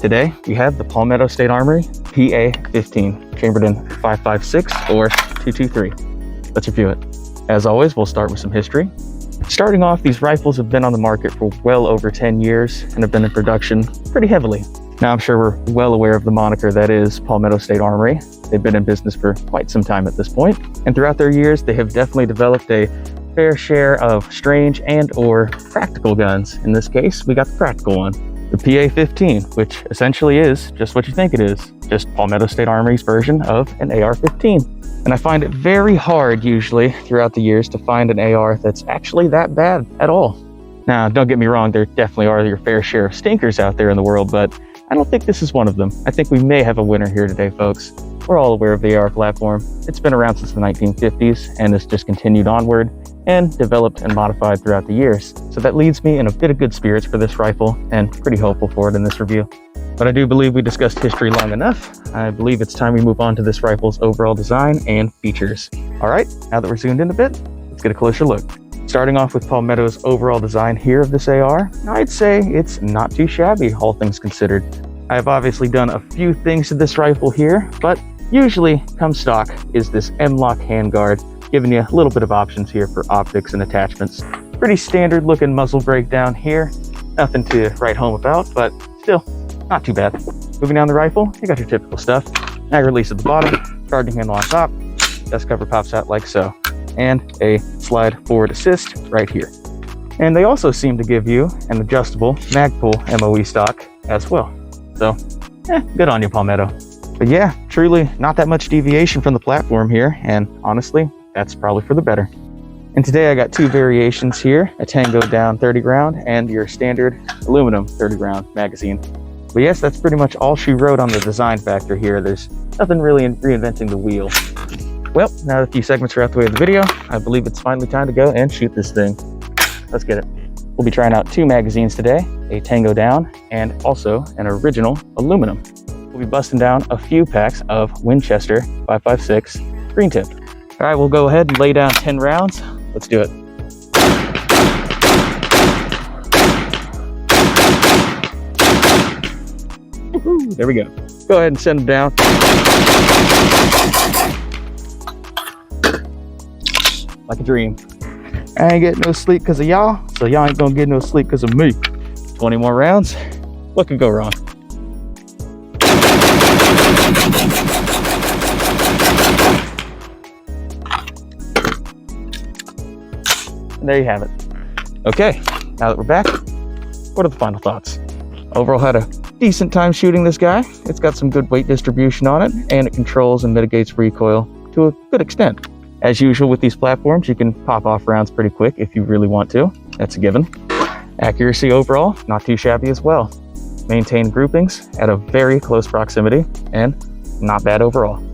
today we have the Palmetto State Armory PA-15, chambered in 5.56 or 2.23. Let's review it. As always, we'll start with some history. Starting off, these rifles have been on the market for well over 10 years and have been in production pretty heavily. Now, I'm sure we're well aware of the moniker that is Palmetto State Armory. They've been in business for quite some time at this point, and throughout their years, they have definitely developed a fair share of strange and or practical guns. In this case, we got the practical one, the PA-15, which essentially is just what you think it is, just Palmetto State Armory's version of an AR-15. And I find it very hard usually throughout the years to find an AR that's actually that bad at all. Now, don't get me wrong, there definitely are your fair share of stinkers out there in the world, but I don't think this is one of them. I think we may have a winner here today, folks. We're all aware of the AR platform. It's been around since the 1950s and has just continued onward and developed and modified throughout the years. So that leaves me in a bit of good spirits for this rifle and pretty hopeful for it in this review. But I do believe we discussed history long enough. I believe it's time we move on to this rifle's overall design and features. All right, now that we're zoomed in a bit, let's get a closer look. Starting off with Palmetto's overall design here of this AR, I'd say it's not too shabby, all things considered. I have obviously done a few things to this rifle here, but usually come stock is this M-LOK handguard, giving you a little bit of options here for optics and attachments. Pretty standard looking muzzle breakdown here. Nothing to write home about, but still not too bad. Moving down the rifle, you got your typical stuff. Mag release at the bottom, charging handle on top, dust cover pops out like so, and a slide forward assist right here. And they also seem to give you an adjustable Magpul MOE stock as well. So, good on you, Palmetto. But yeah, truly not that much deviation from the platform here, and honestly, that's probably for the better. And today I got two variations here, a Tango Down 30 round and your standard aluminum 30 round magazine. But yes, that's pretty much all she wrote on the design factor here. There's nothing really in reinventing the wheel. Well, now that a few segments are out the way of the video, I believe it's finally time to go and shoot this thing. Let's get it. We'll be trying out two magazines today, a Tango Down and also an original aluminum. We'll be busting down a few packs of Winchester 5.56 green tip. All right, we'll go ahead and lay down 10 rounds. Let's do it. Woohoo, there we go. Go ahead and send them down. Like a dream. I ain't getting no sleep because of y'all, so y'all ain't gonna get no sleep because of me. 20 more rounds. What could go wrong? And there you have it. Okay, now that we're back, what are the final thoughts? Overall, had a decent time shooting this guy. It's got some good weight distribution on it, and it controls and mitigates recoil to a good extent. As usual with these platforms, you can pop off rounds pretty quick if you really want to. That's a given. Accuracy overall, not too shabby as well. Maintain groupings at a very close proximity, and not bad overall.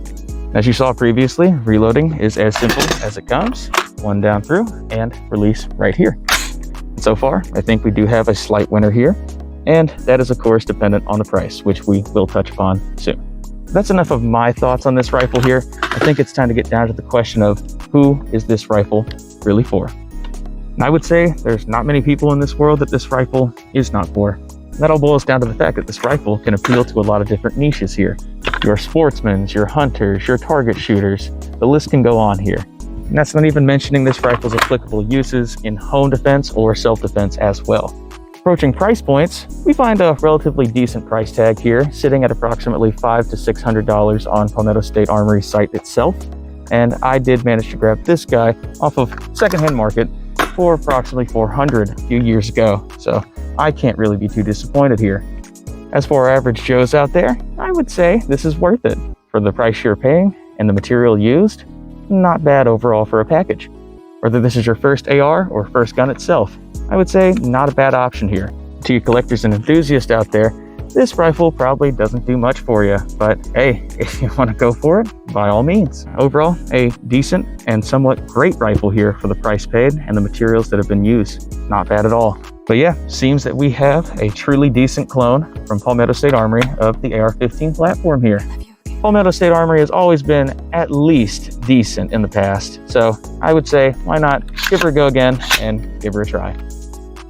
As you saw previously, reloading is as simple as it comes. One down through and release right here. So far, I think we do have a slight winner here, and that is of course dependent on the price, which we will touch upon soon. That's enough of my thoughts on this rifle here. I think it's time to get down to the question of who is this rifle really for? And I would say there's not many people in this world that this rifle is not for. And that all boils down to the fact that this rifle can appeal to a lot of different niches here. Your sportsmen, your hunters, your target shooters, the list can go on here. And that's not even mentioning this rifle's applicable uses in home defense or self-defense as well. Approaching price points, we find a relatively decent price tag here, sitting at approximately $500 to $600 on Palmetto State Armory's site itself. And I did manage to grab this guy off of secondhand market for approximately $400 a few years ago. So I can't really be too disappointed here. As for our average Joes out there, I would say this is worth it. For the price you're paying and the material used, not bad overall for a package. Whether this is your first AR or first gun itself, I would say not a bad option here. To you collectors and enthusiasts out there, this rifle probably doesn't do much for you, but hey, if you want to go for it, by all means. Overall, a decent and somewhat great rifle here for the price paid and the materials that have been used. Not bad at all. But yeah, seems that we have a truly decent clone from Palmetto State Armory of the AR-15 platform here. Palmetto State Armory has always been at least decent in the past, so I would say why not give her a go again and give her a try.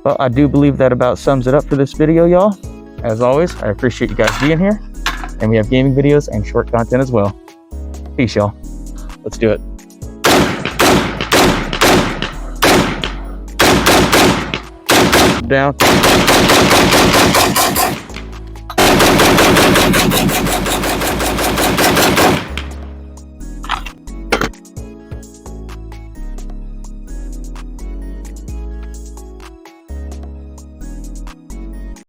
Well, I do believe that about sums it up for this video, y'all. As always, I appreciate you guys being here, and we have gaming videos and short content as well. Peace, y'all. Let's do it. Down.